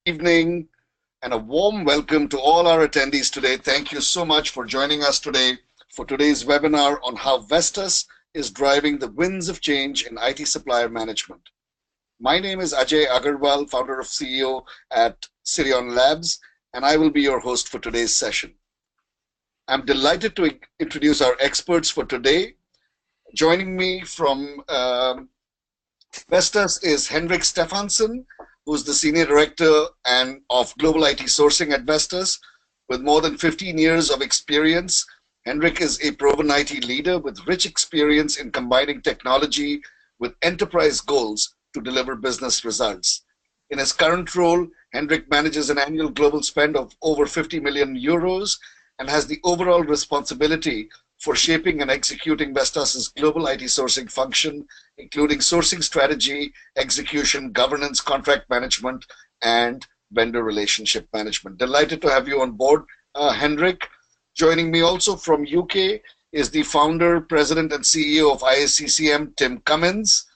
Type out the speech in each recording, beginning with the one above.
Evening, and a warm welcome to all our attendees today. Thank you so much for joining us today for today's webinar on how Vestas is driving the winds of change in IT supplier management. My name is Ajay Agrawal, founder of CEO at Sirion Labs, and I will be your host for today's session. I'm delighted to introduce our experts for today. Joining me from Vestas is Henrik Stefansen, who's the Senior Director of Global IT Sourcing at Vestas. With more than 15 years of experience, Henrik is a proven IT leader with rich experience in combining technology with enterprise goals to deliver business results. In his current role, Henrik manages an annual global spend of over 50 million euros and has the overall responsibility for shaping and executing Vestas' global IT sourcing function, including sourcing strategy, execution, governance, contract management, and vendor relationship management. Delighted to have you on board, Henrik. Joining me also from UK is the founder, president, and CEO of IACCM, Tim Cummins,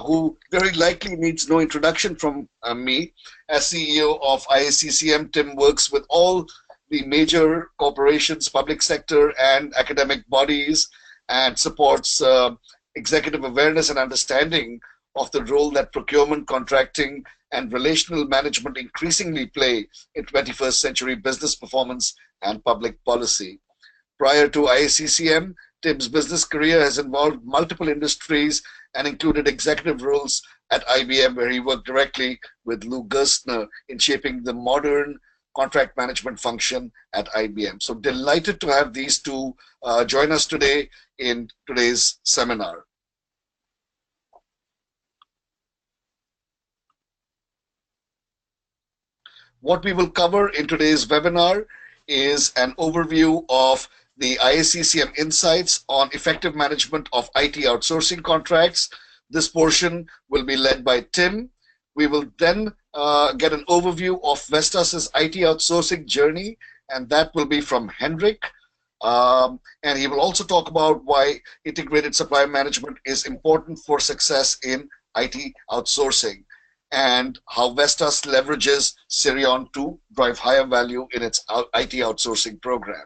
who very likely needs no introduction from me. As CEO of IACCM, Tim works with all the major corporations, public sector, and academic bodies, and supports executive awareness and understanding of the role that procurement, contracting, and relational management increasingly play in 21st century business performance and public policy. Prior to IACCM, Tim's business career has involved multiple industries and included executive roles at IBM, where he worked directly with Lou Gerstner in shaping the modern contract management function at IBM. So delighted to have these two join us today in today's seminar. What we will cover in today's webinar is an overview of the IACCM insights on effective management of IT outsourcing contracts. This portion will be led by Tim. We will then get an overview of Vestas' IT outsourcing journey, and that will be from Henrik. And he will also talk about why integrated supply management is important for success in IT outsourcing and how Vestas leverages Sirion to drive higher value in its IT outsourcing program.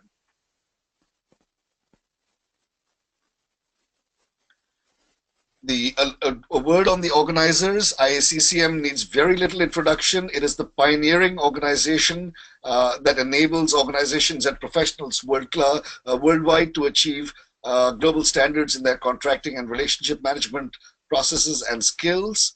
A word on the organizers. IACCM needs very little introduction. It is the pioneering organization that enables organizations and professionals worldwide to achieve global standards in their contracting and relationship management processes and skills.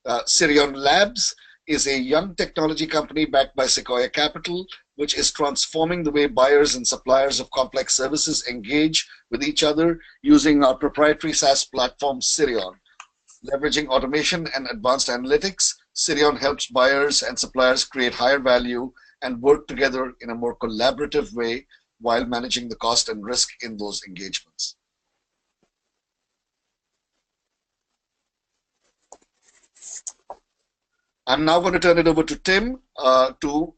Sirion Labs is a young technology company backed by Sequoia Capital, which is transforming the way buyers and suppliers of complex services engage with each other using our proprietary SaaS platform, Sirion. Leveraging automation and advanced analytics, Sirion helps buyers and suppliers create higher value and work together in a more collaborative way while managing the cost and risk in those engagements. I'm now going to turn it over to Tim to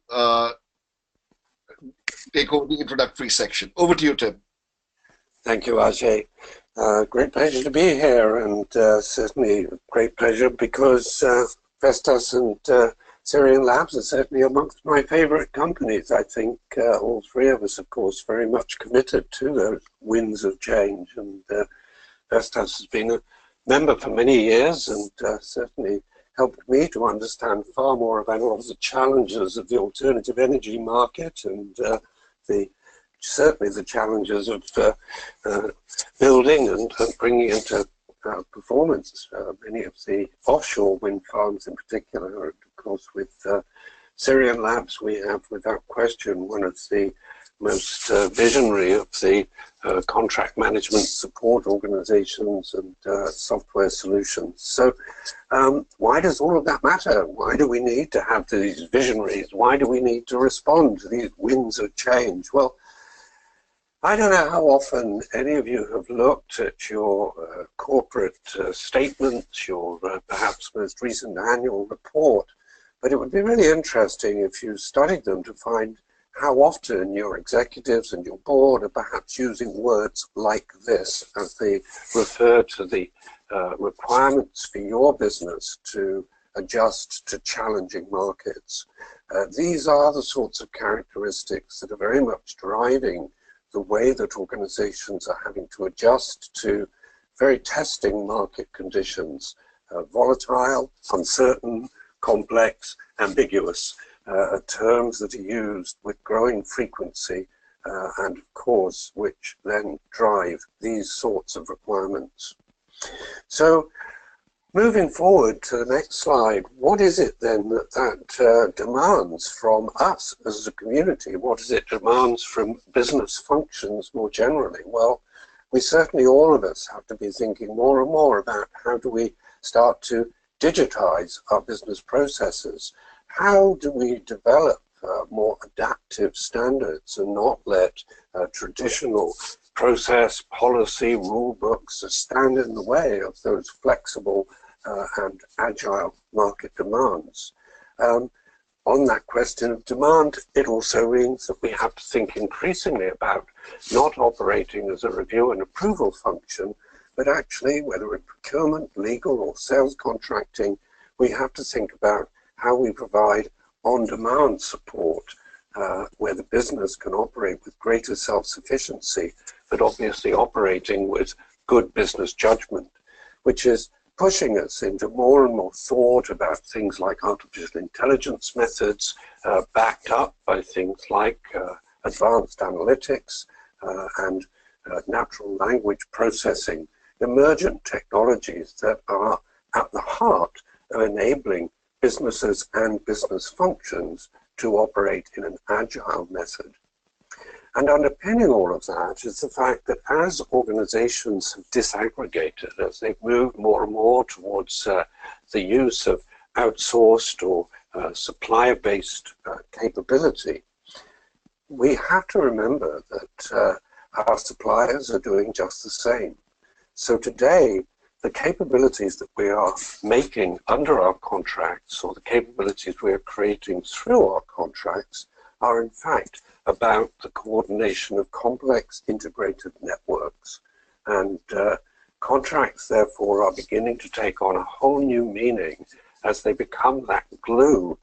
take over the introductory section. Over to you, Tim. Thank you, Ajay. Great pleasure to be here, and certainly a great pleasure because Vestas and Sirion Labs are certainly amongst my favorite companies. I think all three of us, of course, very much committed to those winds of change, and Vestas has been a member for many years and certainly helped me to understand far more about all of the challenges of the alternative energy market and certainly the challenges of building and bringing into performance many of the offshore wind farms in particular. Of course, with Sirion Labs, we have without question one of the most visionary of the contract management support organizations and software solutions. So why does all of that matter? Why do we need to have these visionaries? Why do we need to respond to these winds of change? Well, I don't know how often any of you have looked at your corporate statements, your perhaps most recent annual report, but it would be really interesting if you studied them to find how often your executives and your board are perhaps using words like this as they refer to the requirements for your business to adjust to challenging markets. These are the sorts of characteristics that are very much driving the way that organizations are having to adjust to very testing market conditions, volatile, uncertain, complex, ambiguous, terms that are used with growing frequency and of course which then drive these sorts of requirements. So moving forward to the next slide, what is it then that demands from us as a community? What is it demands from business functions more generally? Well, we certainly, all of us, have to be thinking more and more about how do we start to digitize our business processes? How do we develop more adaptive standards and not let traditional process, policy, rule books stand in the way of those flexible and agile market demands? On that question of demand, it also means that we have to think increasingly about not operating as a review and approval function, but actually, whether in procurement, legal, or sales contracting, we have to think about how we provide on-demand support where the business can operate with greater self-sufficiency, but obviously operating with good business judgment, which is pushing us into more and more thought about things like artificial intelligence methods, backed up by things like advanced analytics and natural language processing, emergent technologies that are at the heart of enabling businesses and business functions to operate in an agile method. And underpinning all of that is the fact that as organizations have disaggregated, as they've moved more and more towards the use of outsourced or supplier-based capability, we have to remember that our suppliers are doing just the same. So today, the capabilities that we are making under our contracts, or the capabilities we are creating through our contracts, are in fact about the coordination of complex integrated networks. And contracts, therefore, are beginning to take on a whole new meaning as they become that glue,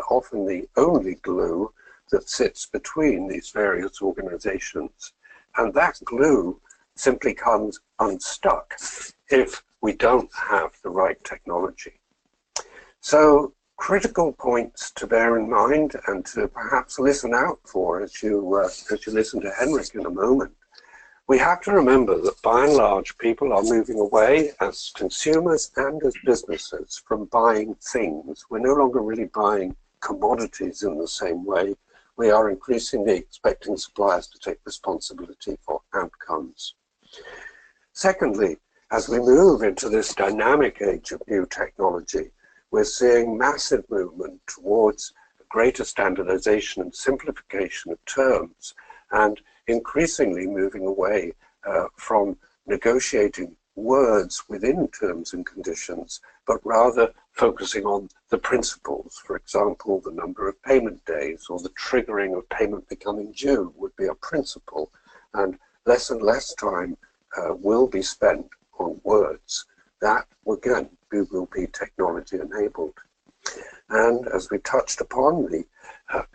often the only glue, that sits between these various organizations. And that glue simply comes unstuck if we don't have the right technology. So critical points to bear in mind and to perhaps listen out for as you listen to Henrik in a moment. We have to remember that by and large people are moving away as consumers and as businesses from buying things. We're no longer really buying commodities in the same way. We are increasingly expecting suppliers to take responsibility for outcomes. Secondly, as we move into this dynamic age of new technology, we're seeing massive movement towards greater standardization and simplification of terms, and increasingly moving away from negotiating words within terms and conditions, but rather focusing on the principles. For example, the number of payment days or the triggering of payment becoming due would be a principle, and less time will be spent on words. That, again, will be technology enabled. And as we touched upon, the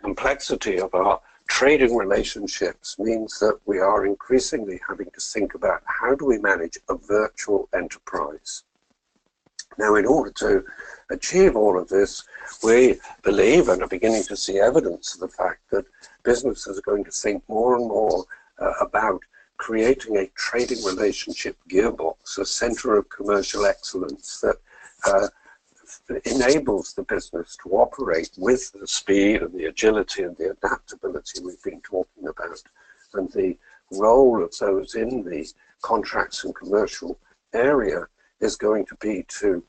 complexity of our trading relationships means that we are increasingly having to think about how do we manage a virtual enterprise. Now, in order to achieve all of this, we believe and are beginning to see evidence of the fact that businesses are going to think more and more about creating a trading relationship gearbox, a center of commercial excellence that enables the business to operate with the speed and the agility and the adaptability we've been talking about. And the role of those in the contracts and commercial area is going to be to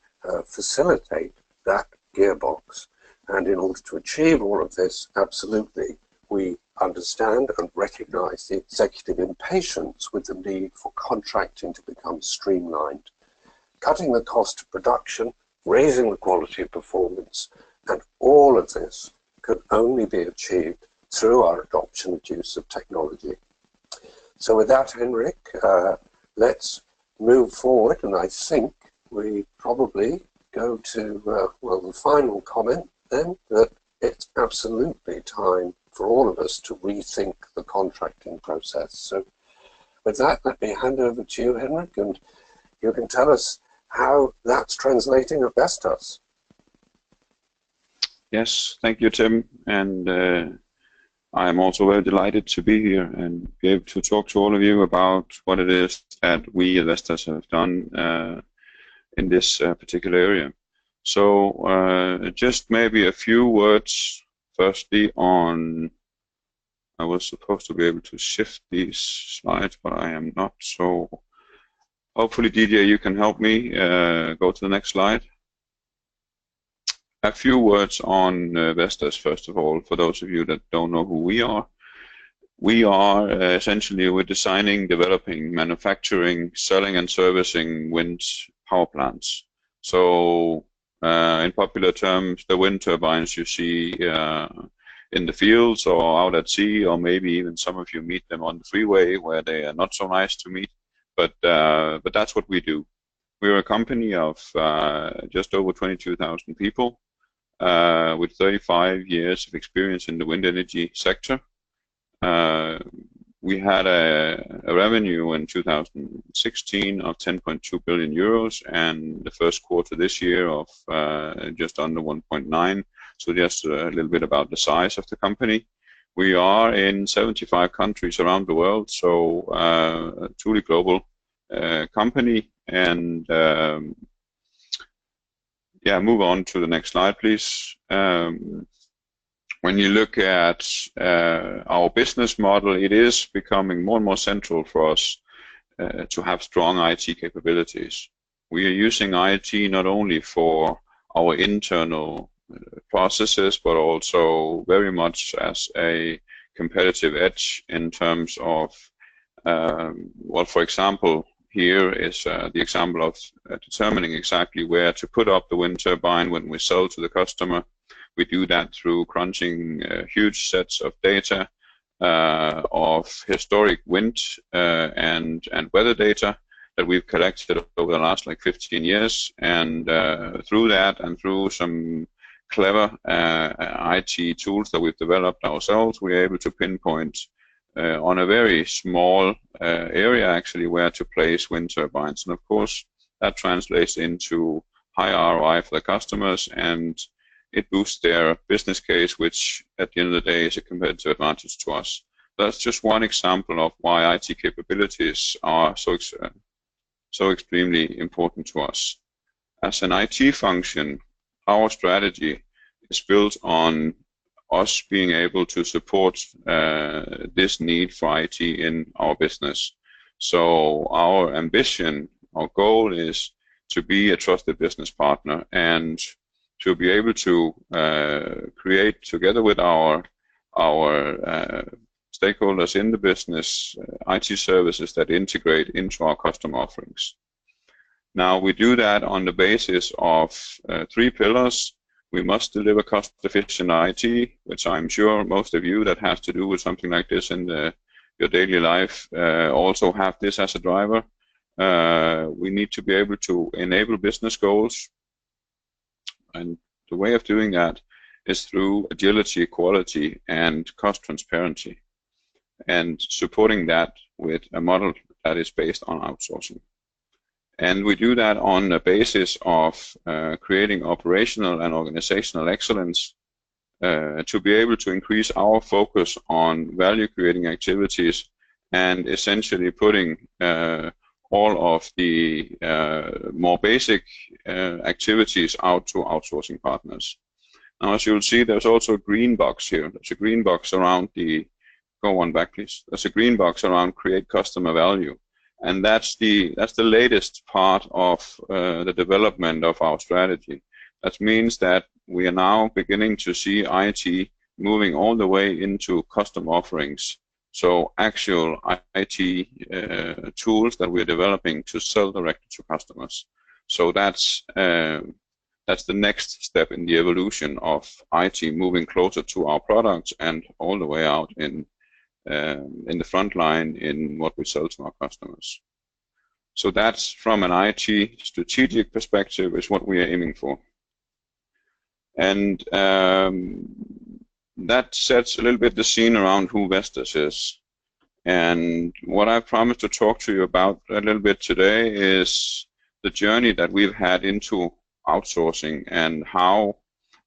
facilitate that gearbox. And in order to achieve all of this, absolutely, we understand and recognize the executive impatience with the need for contracting to become streamlined, cutting the cost of production, raising the quality of performance, and all of this could only be achieved through our adoption and use of technology. So with that, Henrik, let's move forward, and I think we probably go to, well, the final comment then, that it's absolutely time for all of us to rethink the contracting process. So with that, let me hand over to you, Henrik, and you can tell us how that's translating at Vestas. Yes, thank you, Tim. And I am also very delighted to be here and be able to talk to all of you about what it is that we at Vestas have done in this particular area. So just maybe a few words firstly on, I was supposed to be able to shift these slides, but I am not, so hopefully DJ you can help me go to the next slide. A few words on Vestas first of all, for those of you that don't know who we are. We are essentially, we're designing, developing, manufacturing, selling and servicing wind power plants. So in popular terms, the wind turbines you see in the fields or out at sea, or maybe even some of you meet them on the freeway where they are not so nice to meet, but that's what we do. We're a company of just over 22,000 people with 35 years of experience in the wind energy sector. We had a revenue in 2016 of 10.2 billion euros, and the first quarter this year of just under 1.9. So just a little bit about the size of the company. We are in 75 countries around the world, so a truly global company. And yeah, move on to the next slide, please. When you look at our business model, it is becoming more and more central for us to have strong IT capabilities. We are using IT not only for our internal processes, but also very much as a competitive edge in terms of, well, for example, here is the example of determining exactly where to put up the wind turbine when we sell to the customer. We do that through crunching huge sets of data of historic wind and weather data that we've collected over the last like 15 years, and through that and through some clever IT tools that we've developed ourselves, we're able to pinpoint on a very small area actually where to place wind turbines. And of course that translates into high ROI for the customers, and it boosts their business case, which at the end of the day is a competitive advantage to us. That's just one example of why IT capabilities are so extremely important to us. As an IT function, our strategy is built on us being able to support this need for IT in our business. So our ambition, our goal is to be a trusted business partner and to be able to create together with our stakeholders in the business IT services that integrate into our customer offerings. Now we do that on the basis of 3 pillars. We must deliver cost-efficient IT, which I'm sure most of you that has to do with something like this in your daily life also have this as a driver. We need to be able to enable business goals, and the way of doing that is through agility, quality, and cost transparency, and supporting that with a model that is based on outsourcing. And we do that on the basis of creating operational and organizational excellence to be able to increase our focus on value-creating activities and essentially putting all of the more basic activities out to outsourcing partners. Now, as you'll see, there's also a green box here. There's a green box around the, go one back please. There's a green box around create customer value. And that's the latest part of the development of our strategy. That means that we are now beginning to see IT moving all the way into custom offerings. So actual IT tools that we're developing to sell directly to customers. So that's the next step in the evolution of IT moving closer to our products and all the way out in the front line in what we sell to our customers. So that's from an IT strategic perspective is what we are aiming for. And that sets a little bit the scene around who Vestas is. And what I promised to talk to you about a little bit today is the journey that we've had into outsourcing and how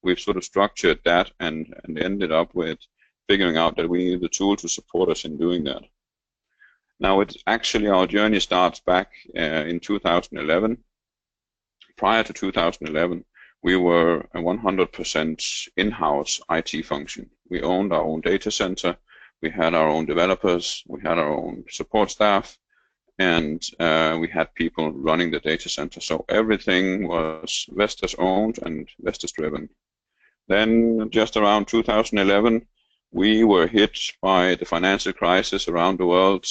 we've sort of structured that and ended up with figuring out that we need the tool to support us in doing that. Now, it's actually our journey starts back in 2011. Prior to 2011, we were a 100% in-house IT function. We owned our own data center, we had our own developers, we had our own support staff, and we had people running the data center. So everything was Vestas owned and Vestas driven. Then just around 2011, we were hit by the financial crisis around the world,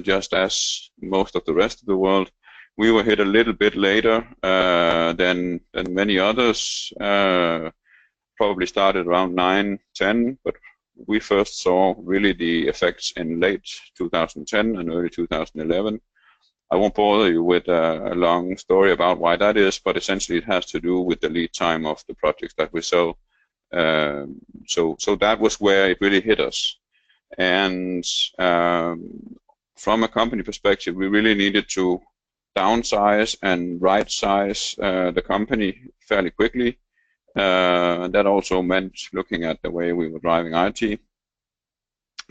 just as most of the rest of the world. We were hit a little bit later than many others. Probably started around 9-10, but we first saw really the effects in late 2010 and early 2011. I won't bother you with a long story about why that is, but essentially it has to do with the lead time of the projects that we sell. So that was where it really hit us. And from a company perspective, we really needed to downsize and right-size the company fairly quickly. That also meant looking at the way we were driving IT.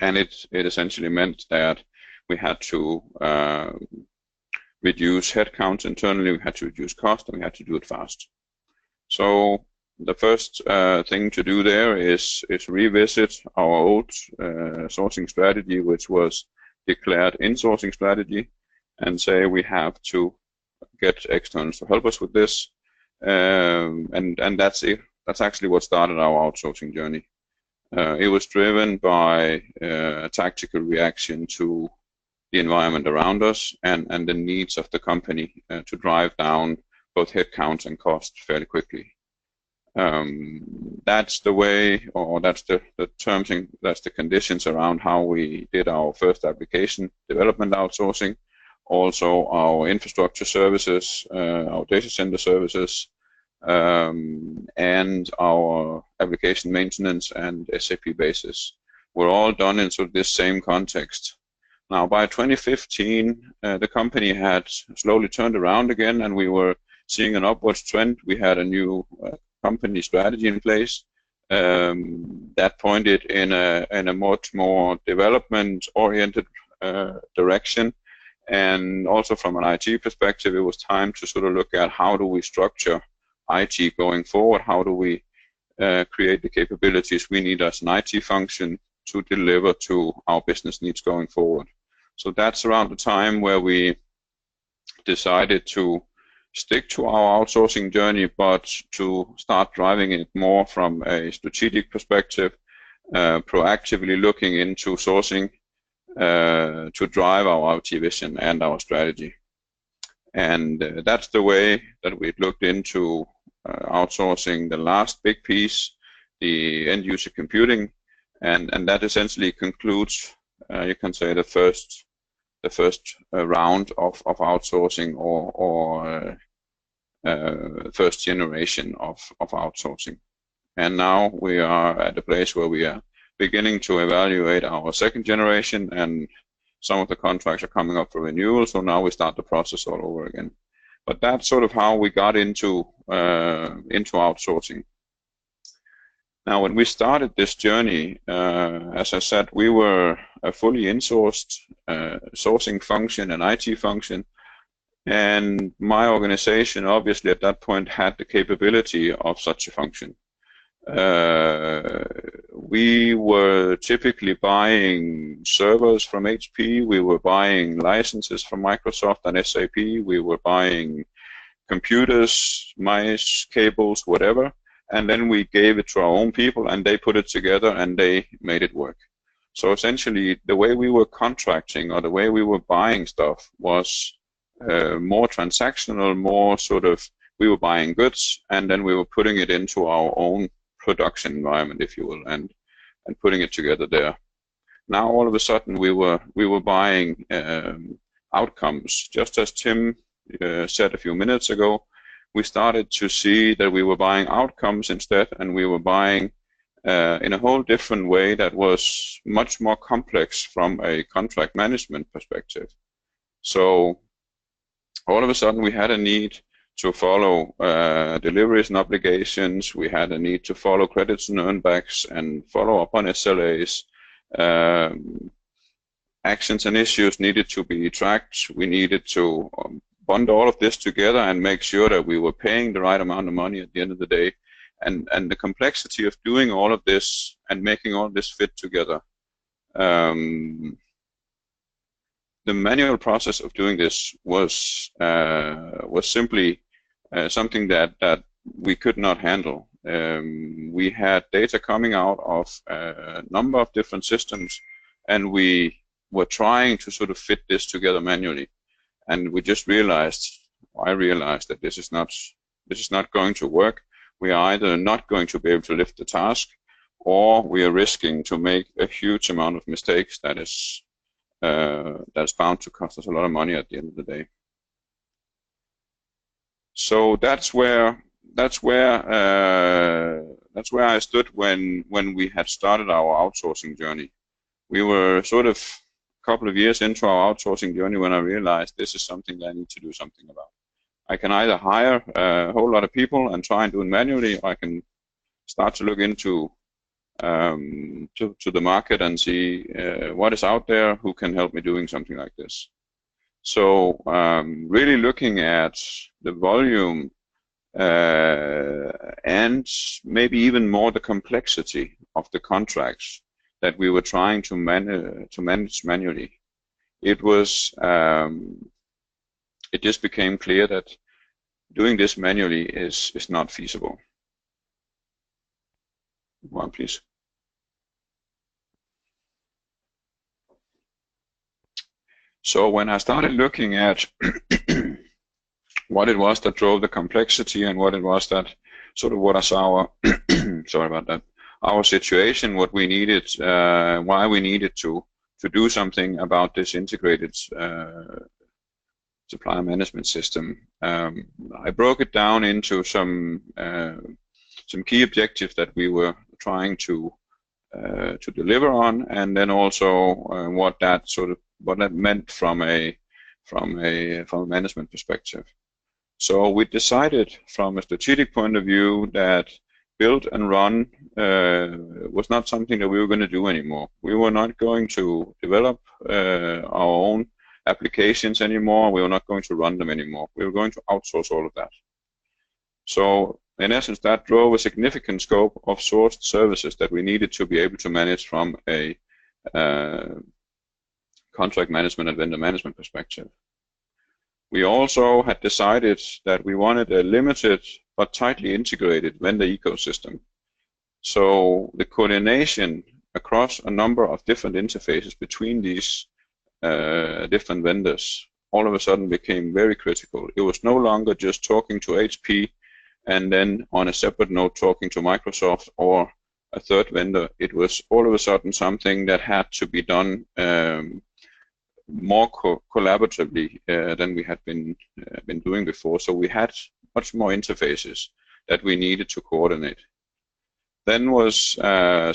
And it essentially meant that we had to reduce headcounts internally, we had to reduce cost, and we had to do it fast. So the first thing to do there is revisit our old sourcing strategy, which was declared insourcing strategy, and say we have to get externals to help us with this. And that's it. That's actually what started our outsourcing journey. It was driven by a tactical reaction to the environment around us and the needs of the company to drive down both headcounts and cost fairly quickly. That's the way, or that's the terms, that's the conditions around how we did our first application development outsourcing, also our infrastructure services, our data center services, and our application maintenance and SAP basis were all done in sort of this same context. Now, by 2015, the company had slowly turned around again, and we were seeing an upwards trend. We had a new company strategy in place that pointed in a much more development-oriented direction. And also from an IT perspective, it was time to sort of look at how do we structure IT going forward, how do we create the capabilities we need as an IT function to deliver to our business needs going forward. So that's around the time where we decided to stick to our outsourcing journey, but to start driving it more from a strategic perspective, proactively looking into sourcing to drive our IT vision and our strategy. And that's the way that we looked into outsourcing the last big piece, the end user computing, and that essentially concludes, you can say, the first round of outsourcing or first generation of outsourcing. And now we are at a place where we are beginning to evaluate our second generation, and some of the contracts are coming up for renewal, so now we start the process all over again. But that's sort of how we got into outsourcing. Now, when we started this journey, as I said, we were a fully insourced sourcing function and IT function, and my organization obviously at that point had the capability of such a function. We were typically buying servers from HP, we were buying licenses from Microsoft and SAP, we were buying computers, mice, cables, whatever, and then we gave it to our own people and they put it together and they made it work. So essentially the way we were contracting or the way we were buying stuff was more transactional, more sort of, we were buying goods and then we were putting it into our own production environment, if you will, and putting it together there. Now all of a sudden we were buying outcomes. Just as Tim said a few minutes ago, we started to see that we were buying outcomes instead, and we were buying in a whole different way that was much more complex from a contract management perspective. So all of a sudden we had a need to follow deliveries and obligations. We had a need to follow credits and earnbacks and follow up on SLAs. Actions and issues needed to be tracked. We needed to bond all of this together and make sure that we were paying the right amount of money at the end of the day. And the complexity of doing all of this and making all this fit together. The manual process of doing this was simply something that we could not handle. We had data coming out of a number of different systems, and we were trying to sort of fit this together manually. And we just realized, I realized, that this is not going to work. We are either not going to be able to lift the task, or we are risking to make a huge amount of mistakes that's bound to cost us a lot of money at the end of the day. So that's where I stood when we had started our outsourcing journey. We were sort of a couple of years into our outsourcing journey when I realized this is something that I need to do something about. I can either hire a whole lot of people and try and do it manually, or I can start to look into to the market and see what is out there, who can help me doing something like this. So really looking at the volume and maybe even more the complexity of the contracts that we were trying to manage manually. It was it just became clear that doing this manually is not feasible. One, please. So when I started looking at what it was that drove the complexity and what it was that sort of what is our sorry about that, our situation, what we needed, why we needed to do something about this integrated supplier management system, I broke it down into some key objectives that we were trying to deliver on, and then also what that meant from a management perspective. So we decided from a strategic point of view that build and run was not something that we were going to do anymore. We were not going to develop our own applications anymore. We were not going to run them anymore. We were going to outsource all of that. So in essence, that drove a significant scope of sourced services that we needed to be able to manage from a contract management and vendor management perspective. We also had decided that we wanted a limited but tightly integrated vendor ecosystem. So the coordination across a number of different interfaces between these different vendors all of a sudden became very critical. It was no longer just talking to HP and then on a separate note talking to Microsoft or a third vendor. It was all of a sudden something that had to be done more collaboratively than we had been doing before. So we had much more interfaces that we needed to coordinate. Then was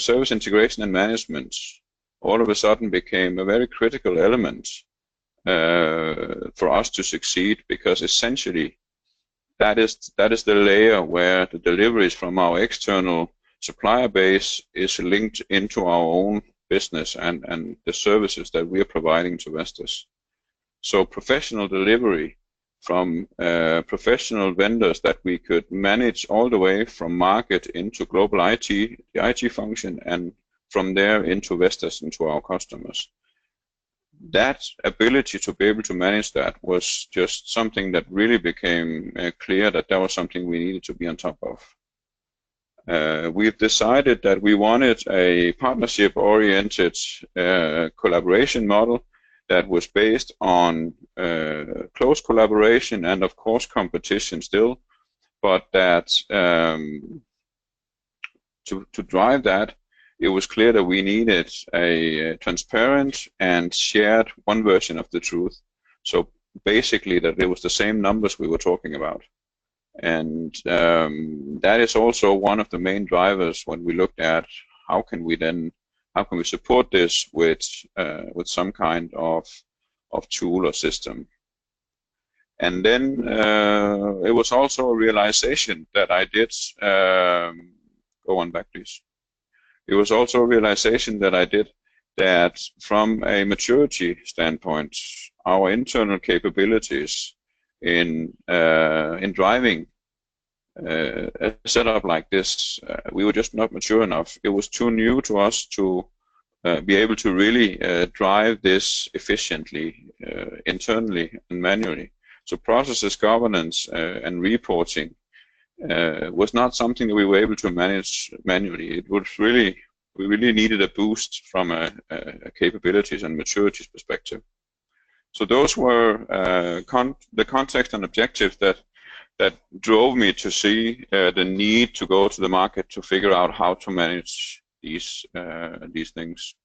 service integration and management. All of a sudden became a very critical element for us to succeed, because essentially that is the layer where the deliveries from our external supplier base is linked into our own business and the services that we are providing to Vestas. So professional delivery from professional vendors that we could manage all the way from market into global IT, the IT function, and from there into Vestas, into our customers. That ability to be able to manage that was just something that really became clear that was something we needed to be on top of. We've decided that we wanted a partnership-oriented collaboration model that was based on close collaboration and, of course, competition still, but that to drive that, it was clear that we needed a transparent and shared one version of the truth. So basically that it was the same numbers we were talking about. And that is also one of the main drivers when we looked at how can we support this with some kind of tool or system. And then it was also a realization that I did, go on back please. It was also a realization that I did that from a maturity standpoint, our internal capabilities in driving a setup like this, we were just not mature enough. It was too new to us to be able to really drive this efficiently internally and manually. So processes, governance, and reporting was not something that we were able to manage manually. It was really, we really needed a boost from a capabilities and maturities perspective. So those were the context and objectives that drove me to see the need to go to the market to figure out how to manage these things.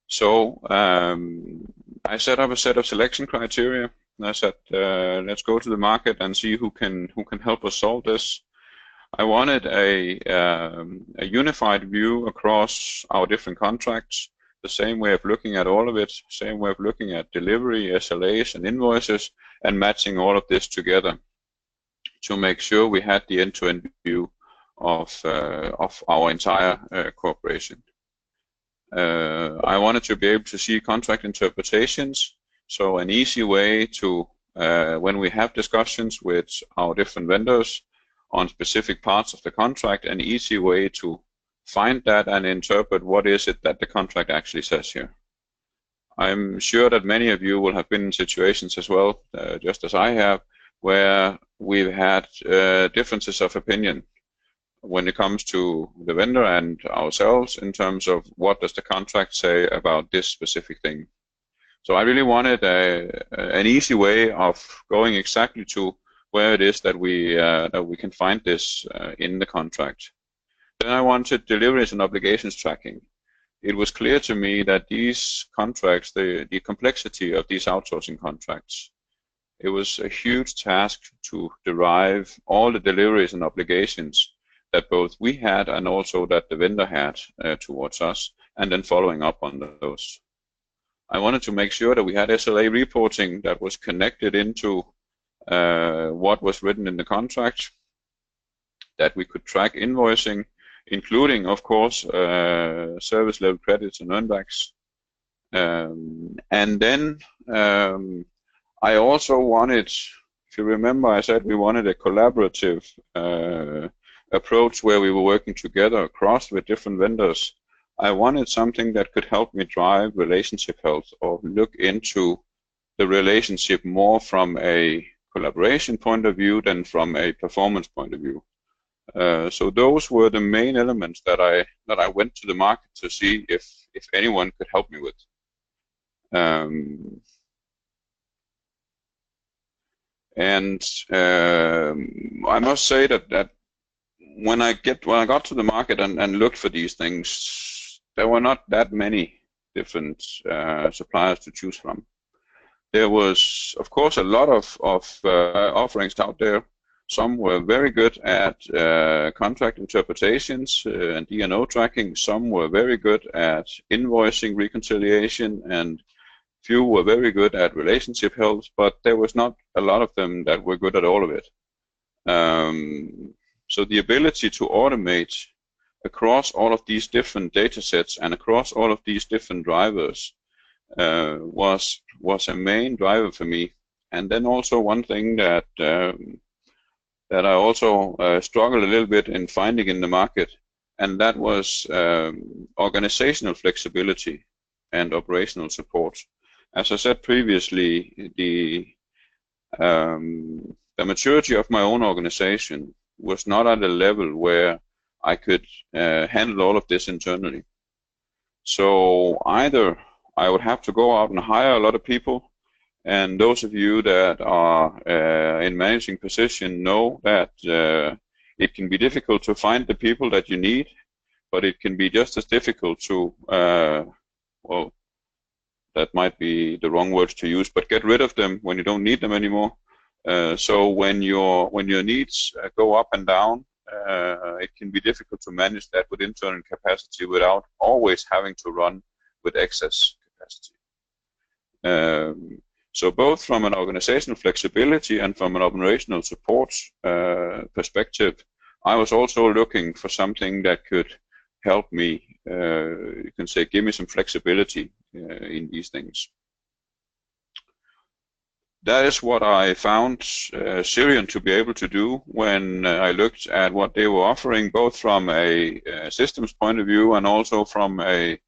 So I set up a set of selection criteria. I said, let's go to the market and see who can help us solve this. I wanted a unified view across our different contracts, the same way of looking at all of it, same way of looking at delivery, SLAs, and invoices, and matching all of this together to make sure we had the end-to-end view of our entire corporation. I wanted to be able to see contract interpretations, so an easy way to, when we have discussions with our different vendors on specific parts of the contract, an easy way to find that and interpret what is it that the contract actually says here. I'm sure that many of you will have been in situations as well, just as I have, where we've had differences of opinion when it comes to the vendor and ourselves in terms of what does the contract say about this specific thing. So I really wanted an easy way of going exactly to where it is that we can find this in the contract. Then I wanted deliveries and obligations tracking. It was clear to me that these contracts, the complexity of these outsourcing contracts, it was a huge task to derive all the deliveries and obligations that both we had and also that the vendor had towards us, and then following up on those. I wanted to make sure that we had SLA reporting that was connected into what was written in the contract, that we could track invoicing, including, of course, service level credits and earnbacks. And then I also wanted, if you remember, I said we wanted a collaborative approach where we were working together across with different vendors. I wanted something that could help me drive relationship health or look into the relationship more from a collaboration point of view than from a performance point of view. So those were the main elements that I went to the market to see if anyone could help me with. And I must say that when I got to the market and looked for these things, there were not that many different suppliers to choose from. There was, of course, a lot of offerings out there. Some were very good at contract interpretations and D&O tracking. Some were very good at invoicing reconciliation, and few were very good at relationship health, but there was not a lot of them that were good at all of it. So the ability to automate across all of these different data sets and across all of these different drivers was a main driver for me. And then also one thing that I also struggled a little bit in finding in the market, and that was organizational flexibility and operational support. As I said previously, the maturity of my own organization was not at a level where I could handle all of this internally. So either I would have to go out and hire a lot of people, and those of you that are in managing position know that it can be difficult to find the people that you need. but it can be just as difficult to, well, that might be the wrong words to use, but get rid of them when you don't need them anymore. So when your needs go up and down, it can be difficult to manage that with internal capacity without always having to run with excess capacity. So both from an organizational flexibility and from an operational support perspective, I was also looking for something that could help me, you can say, give me some flexibility in these things. That is what I found Sirion to be able to do when I looked at what they were offering, both from a systems point of view and also from a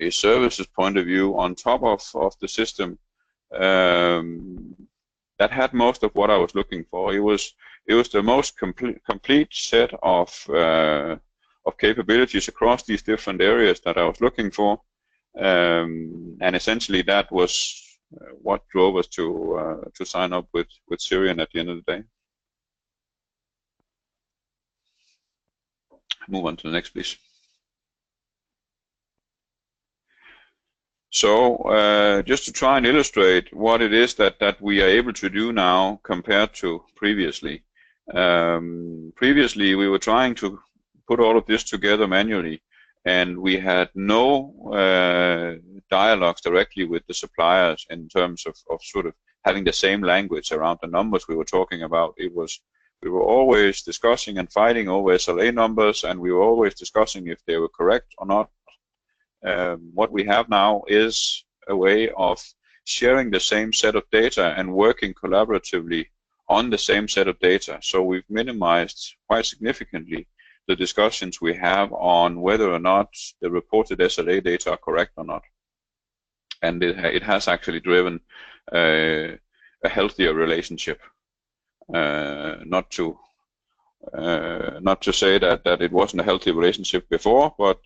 services point of view on top of the system. That had most of what I was looking for. It was the most complete set of capabilities across these different areas that I was looking for, and essentially that was what drove us to sign up with Sirion at the end of the day. Move on to the next, please. So just to try and illustrate what it is that we are able to do now compared to previously. Previously we were trying to put all of this together manually, and we had no dialogues directly with the suppliers in terms of sort of having the same language around the numbers we were talking about. We were always discussing and fighting over SLA numbers, and we were always discussing if they were correct or not. What we have now is a way of sharing the same set of data and working collaboratively on the same set of data. So we've minimized quite significantly the discussions we have on whether or not the reported SLA data are correct or not. And it has actually driven a healthier relationship. Not to say that it wasn't a healthy relationship before, but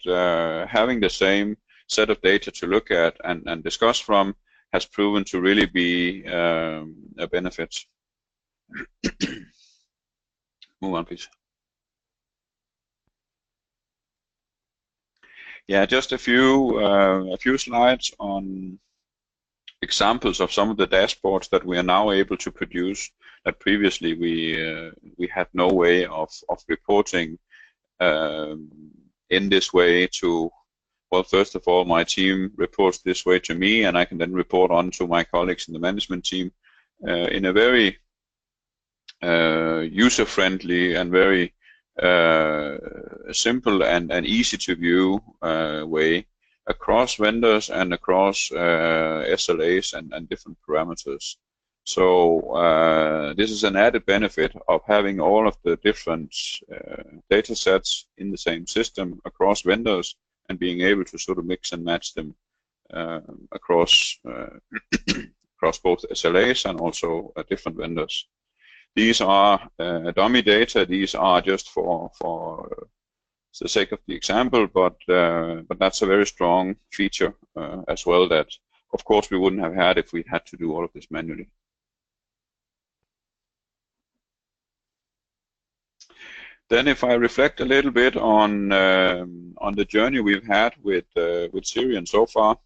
having the same set of data to look at and discuss from has proven to really be a benefit. Move on, please. Yeah, just a few slides on examples of some of the dashboards that we are now able to produce that previously we had no way of reporting in this way to, well, first of all, my team reports this way to me, and I can then report on to my colleagues in the management team in a very user-friendly and very simple and easy to view way across vendors and across SLAs and different parameters. So this is an added benefit of having all of the different data sets in the same system across vendors and being able to sort of mix and match them across across both SLAs and also different vendors. These are dummy data. These are just for the sake of the example, but that's a very strong feature as well that, of course, we wouldn't have had if we had to do all of this manually. Then, if I reflect a little bit on the journey we've had with Sirion so far.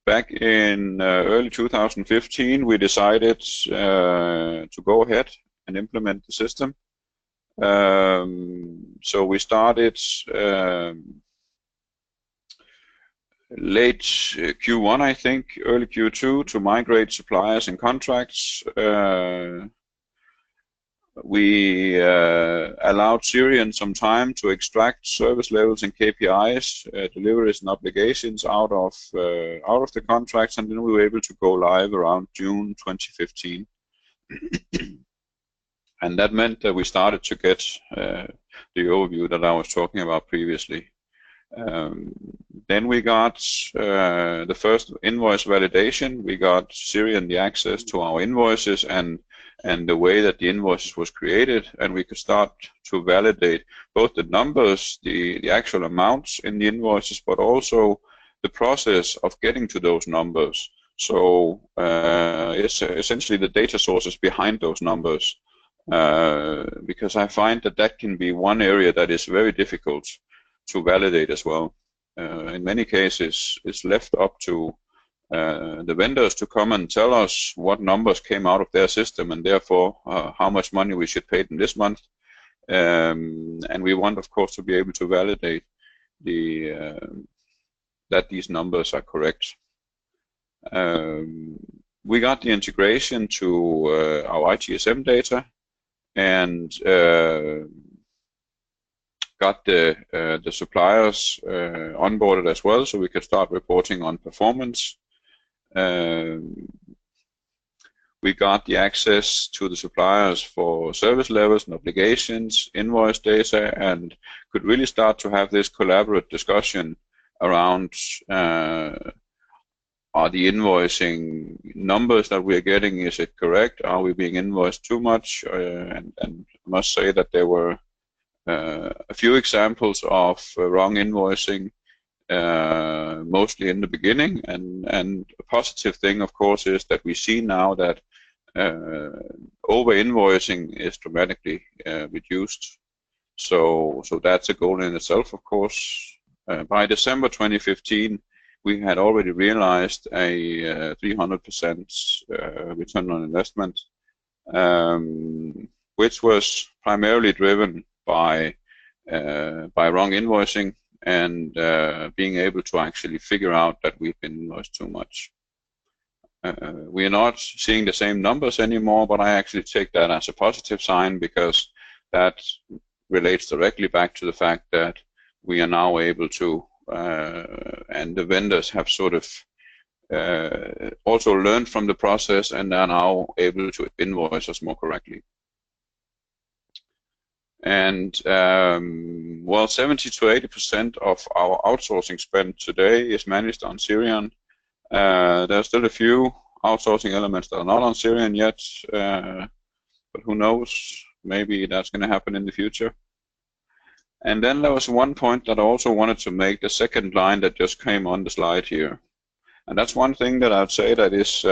Back in early 2015, we decided to go ahead and implement the system. So we started late Q1, I think, early Q2 to migrate suppliers and contracts. We allowed Sirion some time to extract service levels and KPIs, deliveries and obligations out of the contracts, and then we were able to go live around June 2015. And that meant that we started to get the overview that I was talking about previously. Then we got the first invoice validation. We got Sirion the access to our invoices and the way that the invoices was created, and we could start to validate both the numbers, the actual amounts in the invoices, but also the process of getting to those numbers. So it's essentially the data sources behind those numbers, because I find that can be one area that is very difficult validate as well. In many cases, it's left up to the vendors to come and tell us what numbers came out of their system, and therefore how much money we should pay them this month. And we want, of course, to be able to validate that these numbers are correct. We got the integration to our IACCM data, and got the suppliers onboarded as well, so we could start reporting on performance. We got the access to the suppliers for service levels and obligations, invoice data, and could really start to have this collaborative discussion around are the invoicing numbers that we are getting, is it correct? Are we being invoiced too much? And I must say that there were a few examples of wrong invoicing, mostly in the beginning, and a positive thing, of course, is that we see now that over invoicing is dramatically reduced. So that's a goal in itself, of course. By December 2015, we had already realized a 300% return on investment, which was primarily driven by wrong invoicing and being able to actually figure out that we've been invoiced too much. We are not seeing the same numbers anymore, but I actually take that as a positive sign, because that relates directly back to the fact that we are now able to, and the vendors have sort of also learned from the process and are now able to invoice us more correctly. And well, 70 to 80% of our outsourcing spend today is managed on Sirion. There are still a few outsourcing elements that are not on Sirion yet, but who knows, maybe that's going to happen in the future. And then there was one point that I also wanted to make, the second line that just came on the slide here. And that's one thing that I'd say that is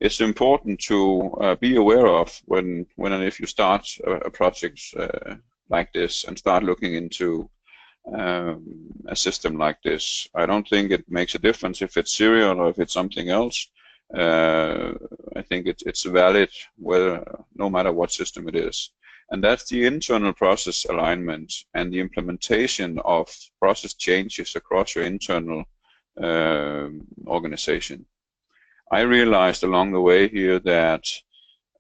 it's important to be aware of when and if you start a project like this and start looking into a system like this. I don't think it makes a difference if it's Sirion or if it's something else. I think it's valid no matter what system it is. And that's the internal process alignment and the implementation of process changes across your internal organization. I realized along the way here that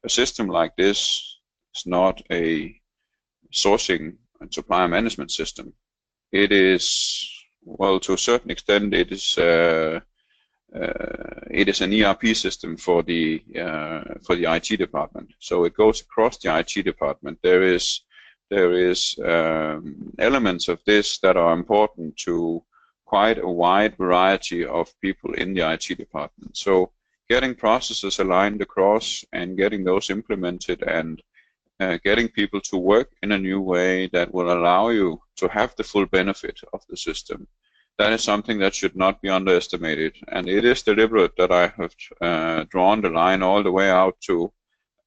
a system like this is not a sourcing and supplier management system. It is, well, to a certain extent, it is an ERP system for the IT department. So it goes across the IT department. There is elements of this that are important to quite a wide variety of people in the IT department. So getting processes aligned across and getting those implemented and getting people to work in a new way that will allow you to have the full benefit of the system. That is something that should not be underestimated, and it is deliberate that I have drawn the line all the way out to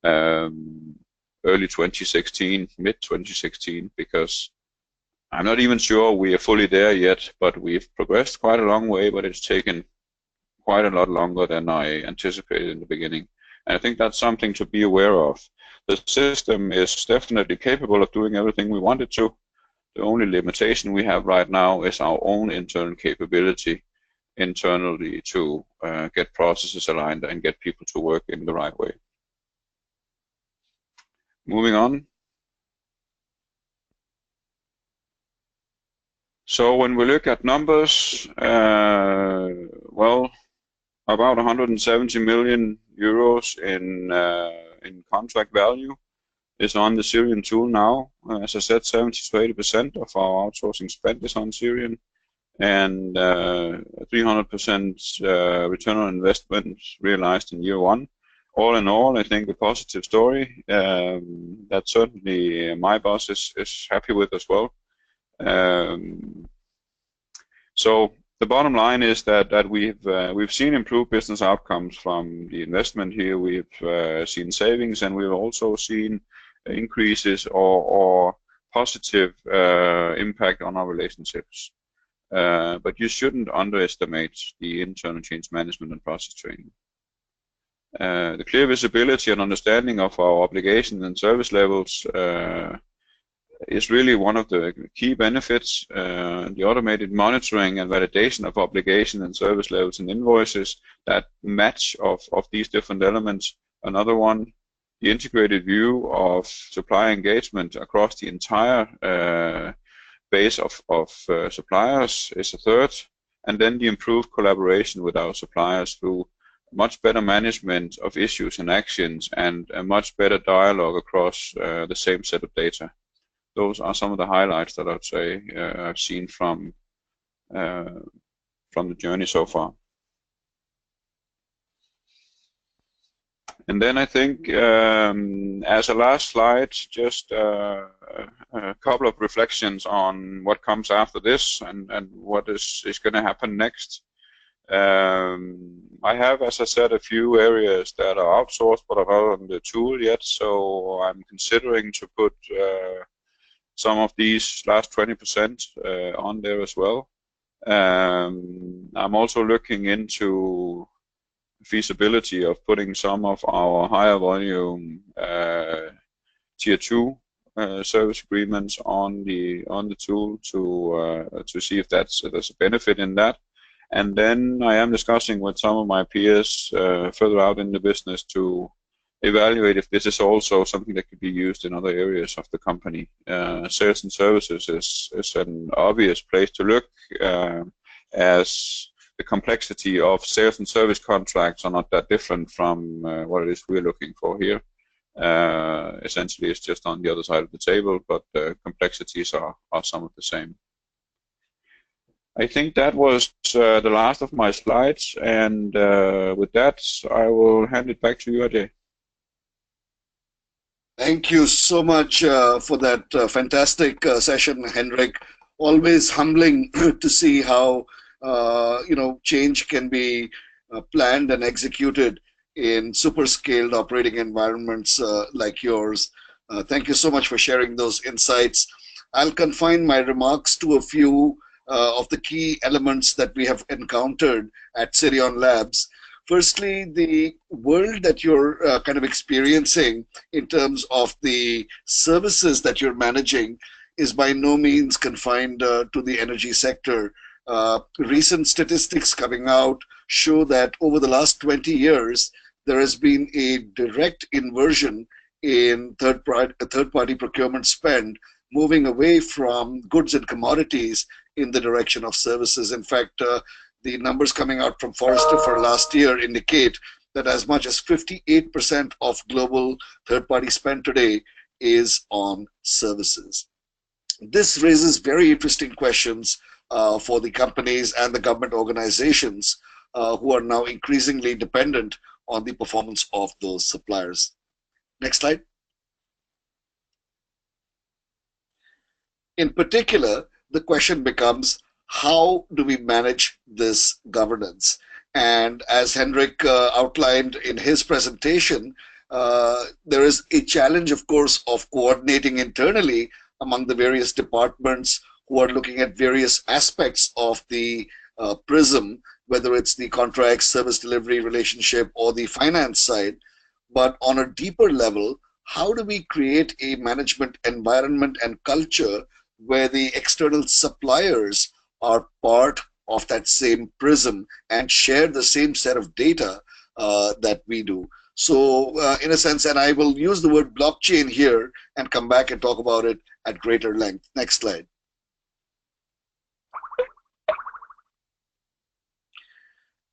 early 2016, mid-2016, because I'm not even sure we are fully there yet, but we've progressed quite a long way, but it's taken quite a lot longer than I anticipated in the beginning. And I think that's something to be aware of. The system is definitely capable of doing everything we want it to. The only limitation we have right now is our own internal capability internally to get processes aligned and get people to work in the right way. Moving on. So when we look at numbers, well, about 170 million euros in contract value is on the Sirion tool now. As I said, 70 to 80% of our outsourcing spend is on Sirion, and 300% return on investment realized in year one. All in all, I think a positive story that certainly my boss is happy with as well. So the bottom line is that we've seen improved business outcomes from the investment here. We've seen savings, and we've also seen increases or positive impact on our relationships. But you shouldn't underestimate the internal change management and process training. The clear visibility and understanding of our obligations and service levels is really one of the key benefits. The automated monitoring and validation of obligation and service levels and invoices, that match of these different elements. Another one, the integrated view of supply engagement across the entire base of suppliers is a third. And then the improved collaboration with our suppliers through much better management of issues and actions and a much better dialogue across the same set of data. Those are some of the highlights that I'd say I've seen from the journey so far. And then I think as a last slide, just a couple of reflections on what comes after this and what is going to happen next. I have, as I said, a few areas that are outsourced but are not on the tool yet, so I'm considering to put some of these last 20% on there as well. I'm also looking into feasibility of putting some of our higher volume tier 2 service agreements on the tool to see if there's a benefit in that. And then I am discussing with some of my peers further out in the business to evaluate if this is also something that could be used in other areas of the company. Sales and services is an obvious place to look, as the complexity of sales and service contracts are not that different from what it is we're looking for here. Essentially, it's just on the other side of the table, but the complexities are some of the same. I think that was the last of my slides, and with that, I will hand it back to you, Ajay. Thank you so much for that fantastic session, Henrik. Always humbling to see how change can be planned and executed in super scaled operating environments like yours. Thank you so much for sharing those insights. I'll confine my remarks to a few of the key elements that we have encountered at Sirion Labs. Firstly, the world that you're kind of experiencing in terms of the services that you're managing is by no means confined to the energy sector. Recent statistics coming out show that over the last 20 years, there has been a direct inversion in third-party procurement spend, moving away from goods and commodities in the direction of services. In fact, the numbers coming out from Forrester for last year indicate that as much as 58% of global third-party spend today is on services. This raises very interesting questions for the companies and the government organizations who are now increasingly dependent on the performance of those suppliers. Next slide. In particular, the question becomes, how do we manage this governance? And as Henrik outlined in his presentation, there is a challenge, of course, of coordinating internally among the various departments who are looking at various aspects of the prism, whether it's the contract, service delivery relationship, or the finance side. But on a deeper level, how do we create a management environment and culture where the external suppliers are part of that same prism and share the same set of data that we do? So in a sense, and I will use the word blockchain here and come back and talk about it at greater length. Next slide.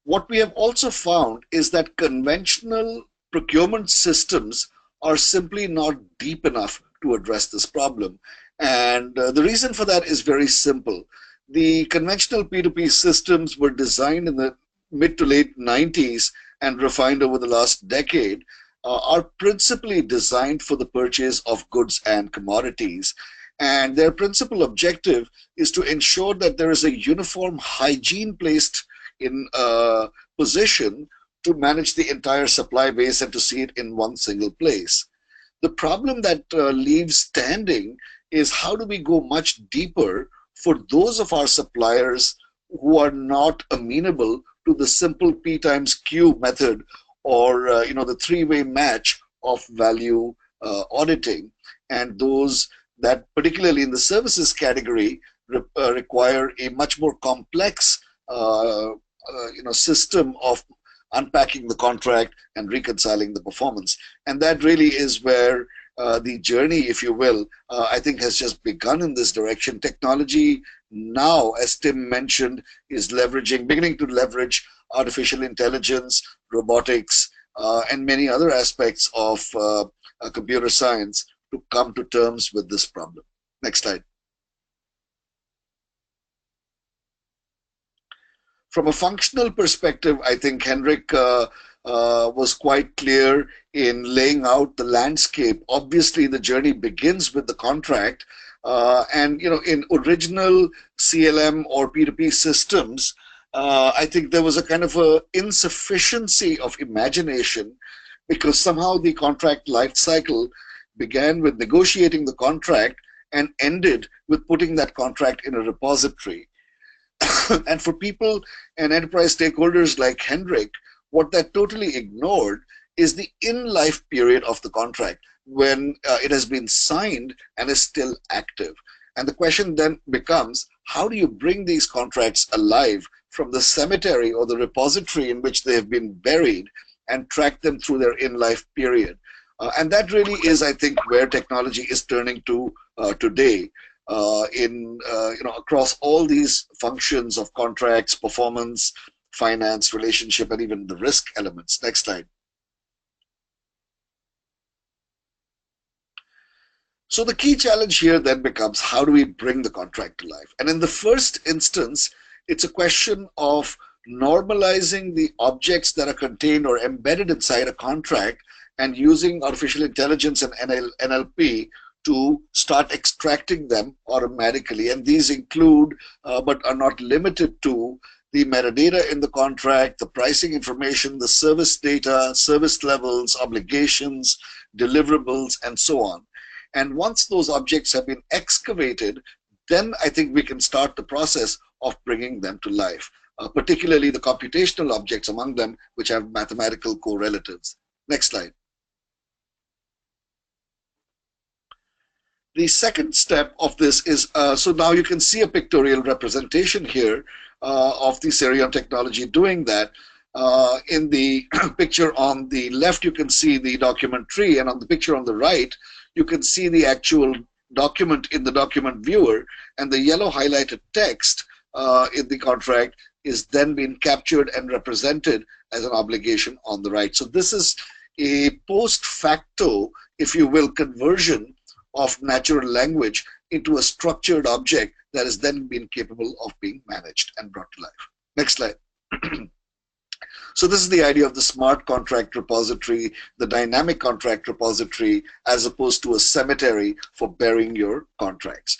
What we have also found is that conventional procurement systems are simply not deep enough to address this problem. And the reason for that is very simple. The conventional P2P systems were designed in the mid to late 90s and refined over the last decade, are principally designed for the purchase of goods and commodities. And their principal objective is to ensure that there is a uniform hygiene placed in a position to manage the entire supply base and to see it in one single place. The problem that leaves standing is how do we go much deeper for those of our suppliers who are not amenable to the simple P times Q method, or the three-way match of value auditing, and those that particularly in the services category require a much more complex system of unpacking the contract and reconciling the performance. And that really is where the journey, if you will, I think has just begun in this direction. Technology now, as Tim mentioned, is beginning to leverage artificial intelligence, robotics, and many other aspects of computer science to come to terms with this problem. Next slide. From a functional perspective, I think Henrik was quite clear in laying out the landscape. Obviously, the journey begins with the contract, and in original CLM or P2P systems, I think there was a kind of a insufficiency of imagination, because somehow the contract life cycle began with negotiating the contract and ended with putting that contract in a repository. And for people and enterprise stakeholders like Henrik, what that totally ignored is the in-life period of the contract, when it has been signed and is still active. And the question then becomes, how do you bring these contracts alive from the cemetery or the repository in which they have been buried and track them through their in-life period? And that really is, I think, where technology is turning to today. Across all these functions of contracts, performance, finance, relationship, and even the risk elements. Next slide. So the key challenge here then becomes, how do we bring the contract to life? And in the first instance, it's a question of normalizing the objects that are contained or embedded inside a contract, and using artificial intelligence and NLP to start extracting them automatically. And these include, but are not limited to, the metadata in the contract, the pricing information, the service data, service levels, obligations, deliverables, and so on. And once those objects have been excavated, then I think we can start the process of bringing them to life, particularly the computational objects among them, which have mathematical correlatives. Next slide. The second step of this is, so now you can see a pictorial representation here of the Sirion technology doing that. In the picture on the left, you can see the document tree, and on the picture on the right, you can see the actual document in the document viewer, and the yellow highlighted text in the contract is then being captured and represented as an obligation on the right. So this is a post facto, if you will, conversion of natural language into a structured object that is then been capable of being managed and brought to life. Next slide. So this is the idea of the smart contract repository, the dynamic contract repository, as opposed to a cemetery for burying your contracts.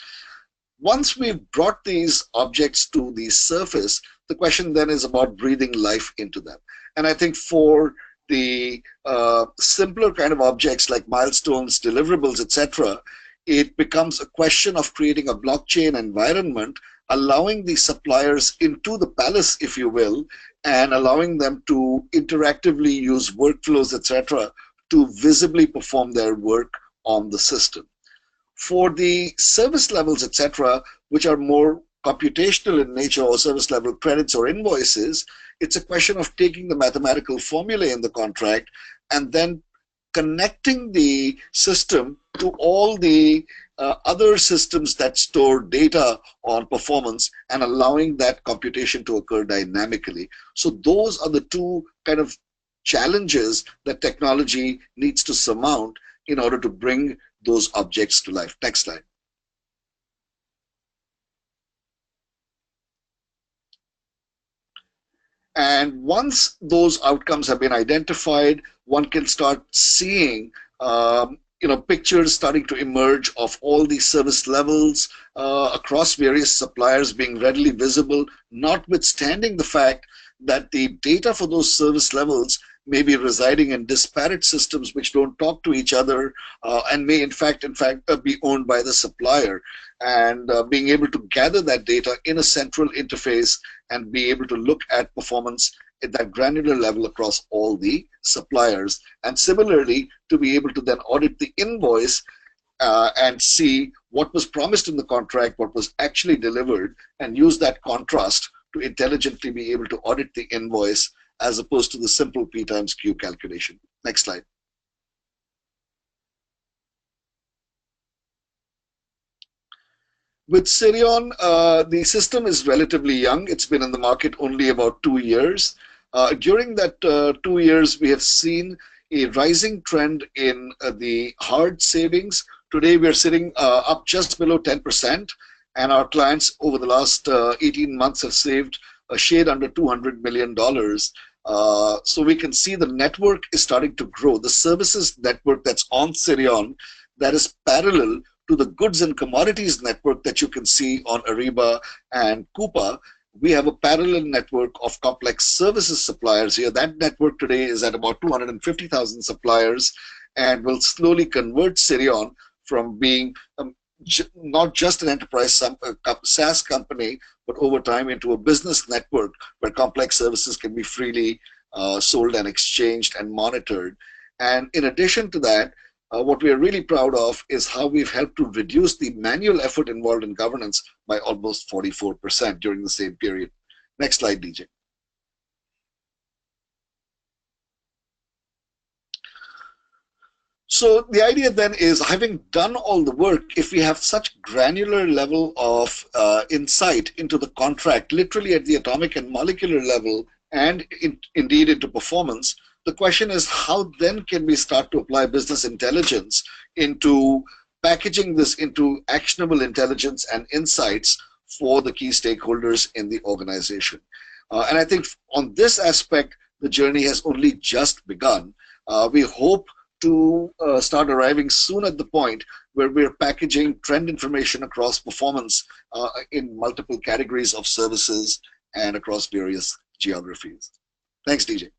Once we've brought these objects to the surface, the question then is about breathing life into them. And I think for the simpler kind of objects like milestones, deliverables, etc., it becomes a question of creating a blockchain environment, allowing the suppliers into the palace, if you will, and allowing them to interactively use workflows, etc., to visibly perform their work on the system. For the service levels, etc., which are more computational in nature, or service level credits or invoices, it's a question of taking the mathematical formula in the contract and then connecting the system to all the other systems that store data on performance and allowing that computation to occur dynamically. So those are the two kind of challenges that technology needs to surmount in order to bring those objects to life. Next slide. And once those outcomes have been identified, one can start seeing pictures starting to emerge of all these service levels across various suppliers being readily visible, notwithstanding the fact that the data for those service levels may be residing in disparate systems which don't talk to each other and may in fact be owned by the supplier. And being able to gather that data in a central interface and be able to look at performance at that granular level across all the suppliers, and similarly to be able to then audit the invoice and see what was promised in the contract, what was actually delivered, and use that contrast to intelligently be able to audit the invoice as opposed to the simple P times Q calculation. Next slide. With Sirion, the system is relatively young. It's been in the market only about 2 years. During that 2 years, we have seen a rising trend in the hard savings. Today, we are sitting up just below 10%, and our clients over the last 18 months have saved a shade under $200 million. So we can see the network is starting to grow. The services network that's on Sirion, that is parallel to the goods and commodities network that you can see on Ariba and Coupa. We have a parallel network of complex services suppliers here. That network today is at about 250,000 suppliers and will slowly convert Sirion from being not just an enterprise SaaS company, but over time into a business network where complex services can be freely sold and exchanged and monitored. And in addition to that, what we are really proud of is how we've helped to reduce the manual effort involved in governance by almost 44% during the same period. Next slide, DJ. So the idea then is, having done all the work, if we have such granular level of insight into the contract, literally at the atomic and molecular level, and indeed into performance, the question is, how then can we start to apply business intelligence into packaging this into actionable intelligence and insights for the key stakeholders in the organization? And I think on this aspect, the journey has only just begun. We hope to start arriving soon at the point where we're packaging trend information across performance in multiple categories of services and across various geographies. Thanks, DJ.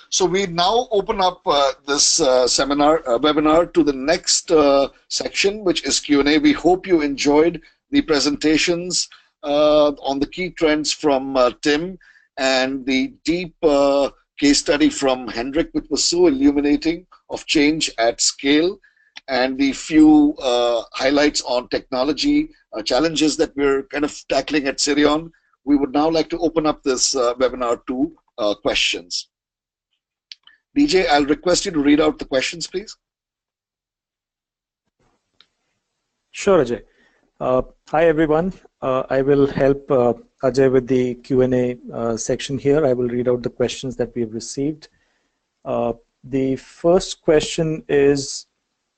So we now open up this webinar to the next section, which is Q&A. We hope you enjoyed the presentations on the key trends from Tim and the deep case study from Henrik, which was so illuminating, of change at scale, and the few highlights on technology challenges that we're kind of tackling at Sirion. We would now like to open up this webinar to questions. DJ, I'll request you to read out the questions, please. Sure, Ajay. Hi, everyone. I will help Ajay with the Q&A section here. I will read out the questions that we have received. The first question is,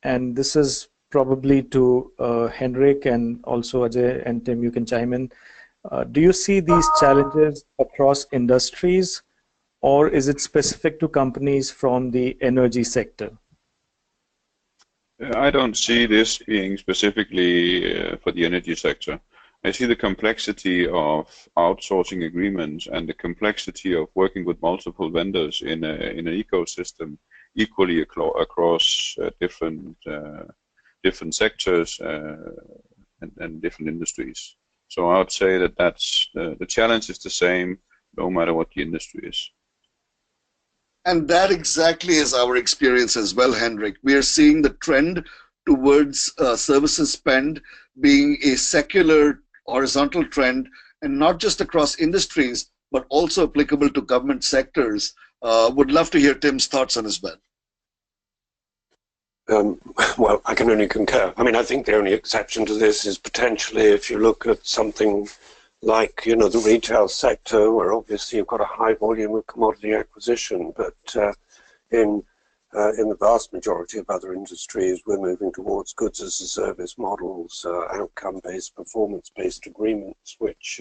and this is probably to Henrik, and also Ajay and Tim, you can chime in. Do you see these challenges across industries, or is it specific to companies from the energy sector? I don't see this being specifically for the energy sector. I see the complexity of outsourcing agreements and the complexity of working with multiple vendors in an ecosystem equally across different sectors and different industries. So I would say that that's the challenge is the same no matter what the industry is. And that exactly is our experience as well, Henrik. We are seeing the trend towards services spend being a secular horizontal trend, and not just across industries, but also applicable to government sectors. Would love to hear Tim's thoughts on as well. Well, I can only concur. I mean, I think the only exception to this is potentially if you look at something like, you know, the retail sector, where obviously you've got a high volume of commodity acquisition, but in the vast majority of other industries, we're moving towards goods as a service models, outcome-based, performance-based agreements, which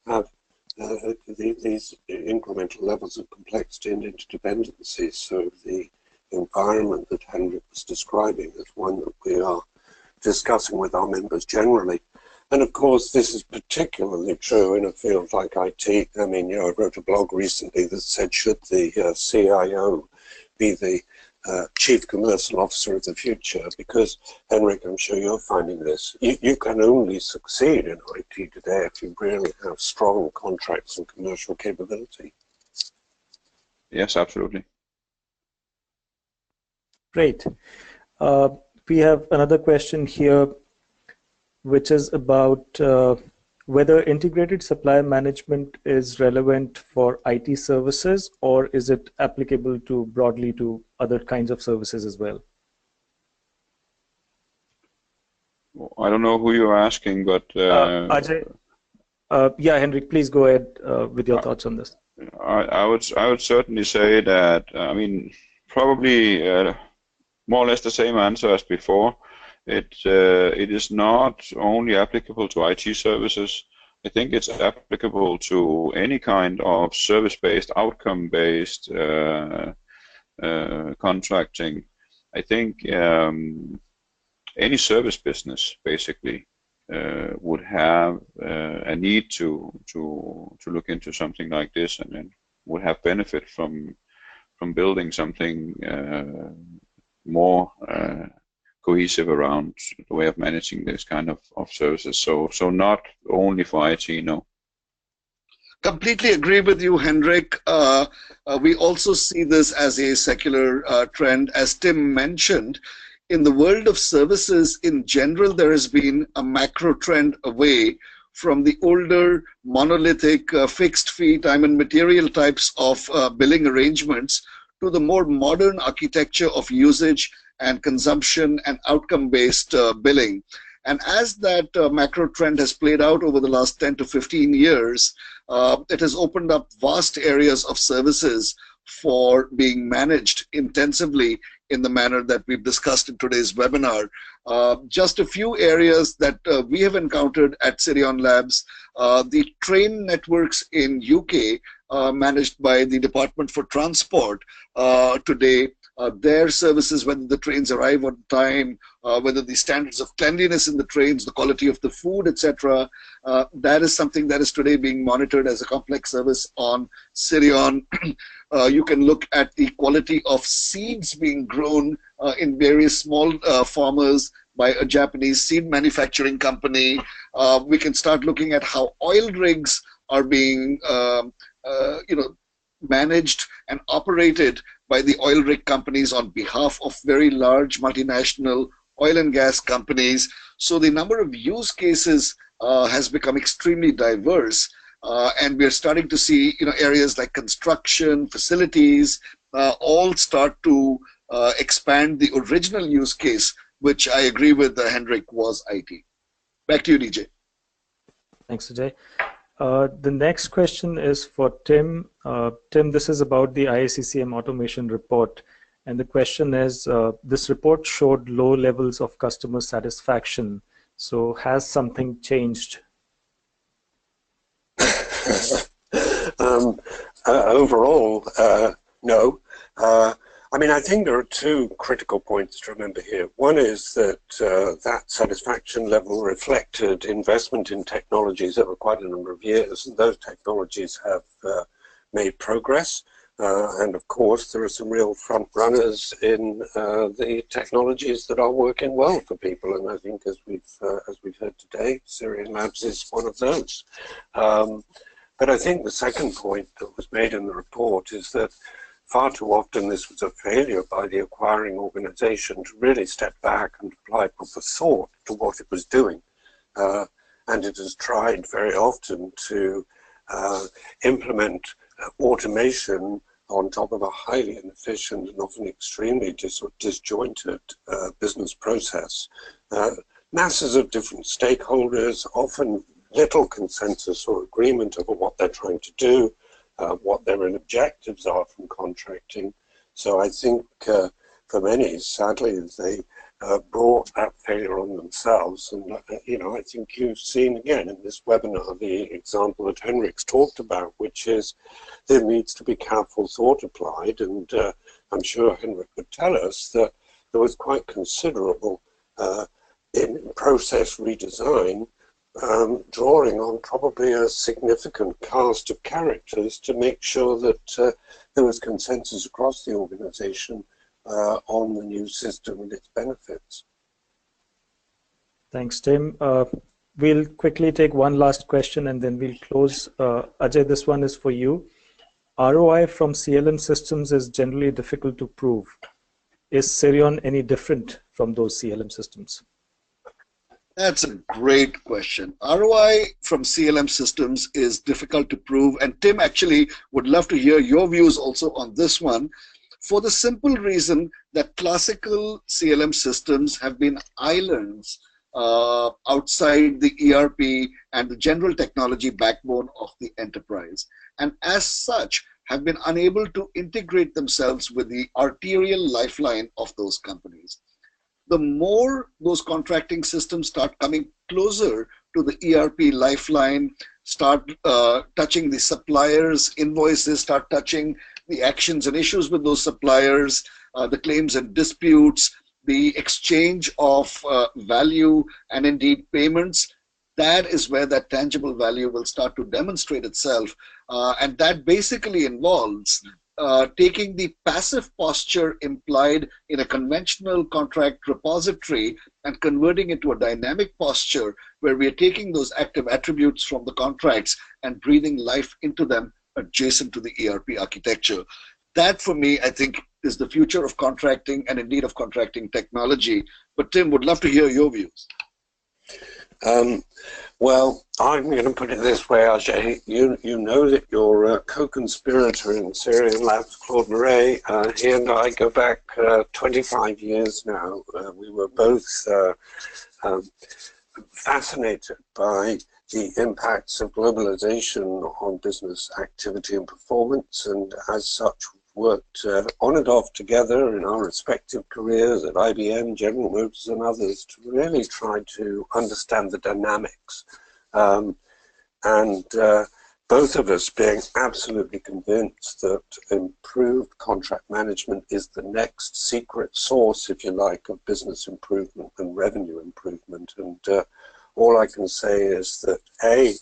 have these incremental levels of complexity and interdependency. So the environment that Henrik was describing is one that we are discussing with our members generally. And of course, this is particularly true in a field like IT. I mean, I wrote a blog recently that said, should the CIO be the Chief Commercial Officer of the future? Because, Henrik, I'm sure you're finding this. You can only succeed in IT today if you really have strong contracts and commercial capability. Yes, absolutely. Great. We have another question here, which is about whether integrated supply management is relevant for IT services, or is it applicable to broadly to other kinds of services as well? I don't know who you're asking, but Ajay, yeah, Henrik, please go ahead with your thoughts on this. I would certainly say that, I mean, probably more or less the same answer as before. It is not only applicable to IT services. I think it's applicable to any kind of service-based, outcome-based contracting. I think any service business basically would have a need to look into something like this, and then would have benefit from building something more cohesive around the way of managing this kind of services. So not only for IT, no. Completely agree with you, Henrik. We also see this as a secular trend. As Tim mentioned, in the world of services in general, there has been a macro trend away from the older monolithic fixed fee time and material types of billing arrangements to the more modern architecture of usage and consumption and outcome-based billing. And as that macro trend has played out over the last 10 to 15 years, it has opened up vast areas of services for being managed intensively in the manner that we've discussed in today's webinar. Just a few areas that we have encountered at Sirion Labs, the train networks in UK managed by the Department for Transport today, their services, whether the trains arrive on time, whether the standards of cleanliness in the trains, the quality of the food, etc., that is something that is today being monitored as a complex service on Sirion. You can look at the quality of seeds being grown in various small farmers by a Japanese seed manufacturing company. We can start looking at how oil rigs are being managed and operated by the oil rig companies on behalf of very large multinational oil and gas companies. So the number of use cases has become extremely diverse, and we're starting to see areas like construction, facilities, all start to expand the original use case, which I agree with Henrik was IT. Back to you, DJ. Thanks, Ajay. The next question is for Tim. Tim, this is about the IACCM automation report. And the question is, this report showed low levels of customer satisfaction. So has something changed? Overall, no. I mean, I think there are two critical points to remember here. One is that that satisfaction level reflected investment in technologies over quite a number of years, and those technologies have made progress. And of course, there are some real front runners in the technologies that are working well for people. And I think, as we've heard today, Sirion Labs is one of those. But I think the second point that was made in the report is that far too often this was a failure by the acquiring organization to really step back and apply proper thought to what it was doing. And it has tried very often to implement automation on top of a highly inefficient and often extremely disjointed business process. Masses of different stakeholders, often little consensus or agreement over what they're trying to do, what their objectives are from contracting. So I think for many, sadly, they brought that failure on themselves. And, you know, I think you've seen again in this webinar the example that Henrik's talked about, which is there needs to be careful thought applied. And I'm sure Henrik would tell us that there was quite considerable in process redesign, drawing on probably a significant cast of characters to make sure that there was consensus across the organization on the new system and its benefits. Thanks, Tim. We'll quickly take one last question and then we'll close. Ajay, this one is for you. ROI from CLM systems is generally difficult to prove. Is Sirion any different from those CLM systems? That's a great question. ROI from CLM systems is difficult to prove, and Tim actually would love to hear your views also on this one, for the simple reason that classical CLM systems have been islands outside the ERP and the general technology backbone of the enterprise, and as such have been unable to integrate themselves with the arterial lifeline of those companies. The more those contracting systems start coming closer to the ERP lifeline, start touching the suppliers' invoices, start touching the actions and issues with those suppliers, the claims and disputes, the exchange of value and indeed payments, that is where that tangible value will start to demonstrate itself. And that basically involves taking the passive posture implied in a conventional contract repository and converting it to a dynamic posture where we are taking those active attributes from the contracts and breathing life into them adjacent to the ERP architecture. That, for me, I think, is the future of contracting and indeed of contracting technology. But Tim, would love to hear your views. Well, I'm going to put it this way, Ajay. You know that your co-conspirator in Sirion Labs, Claude Murray, he and I go back 25 years now. We were both fascinated by the impacts of globalization on business activity and performance, and as such worked on and off together in our respective careers at IBM, General Motors and others to really try to understand the dynamics. Both of us being absolutely convinced that improved contract management is the next secret source, if you like, of business improvement and revenue improvement. And all I can say is that, A,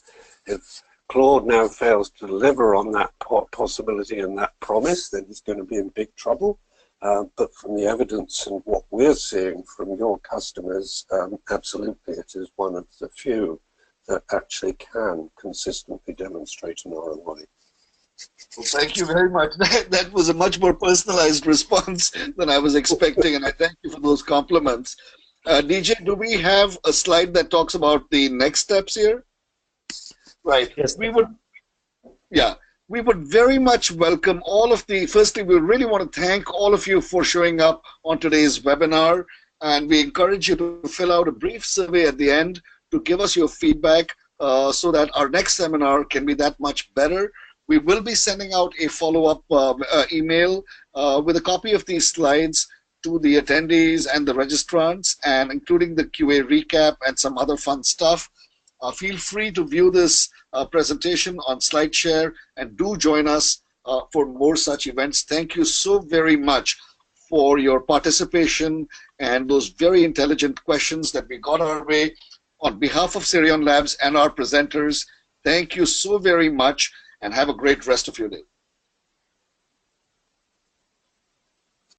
if Claude now fails to deliver on that possibility and that promise, then he's going to be in big trouble. But from the evidence and what we're seeing from your customers, absolutely it is one of the few that actually can consistently demonstrate an ROI. Well, thank you very much. That was a much more personalized response than I was expecting, and I thank you for those compliments. DJ, do we have a slide that talks about the next steps here? Right. Yes. We would very much welcome all of the, firstly, we really want to thank all of you for showing up on today's webinar, and we encourage you to fill out a brief survey at the end to give us your feedback so that our next seminar can be that much better. We will be sending out a follow-up email with a copy of these slides to the attendees and the registrants, and including the QA recap and some other fun stuff. Feel free to view this presentation on SlideShare and do join us for more such events. Thank you so very much for your participation and those very intelligent questions that we got our way. On behalf of Sirion Labs and our presenters, thank you so very much and have a great rest of your day.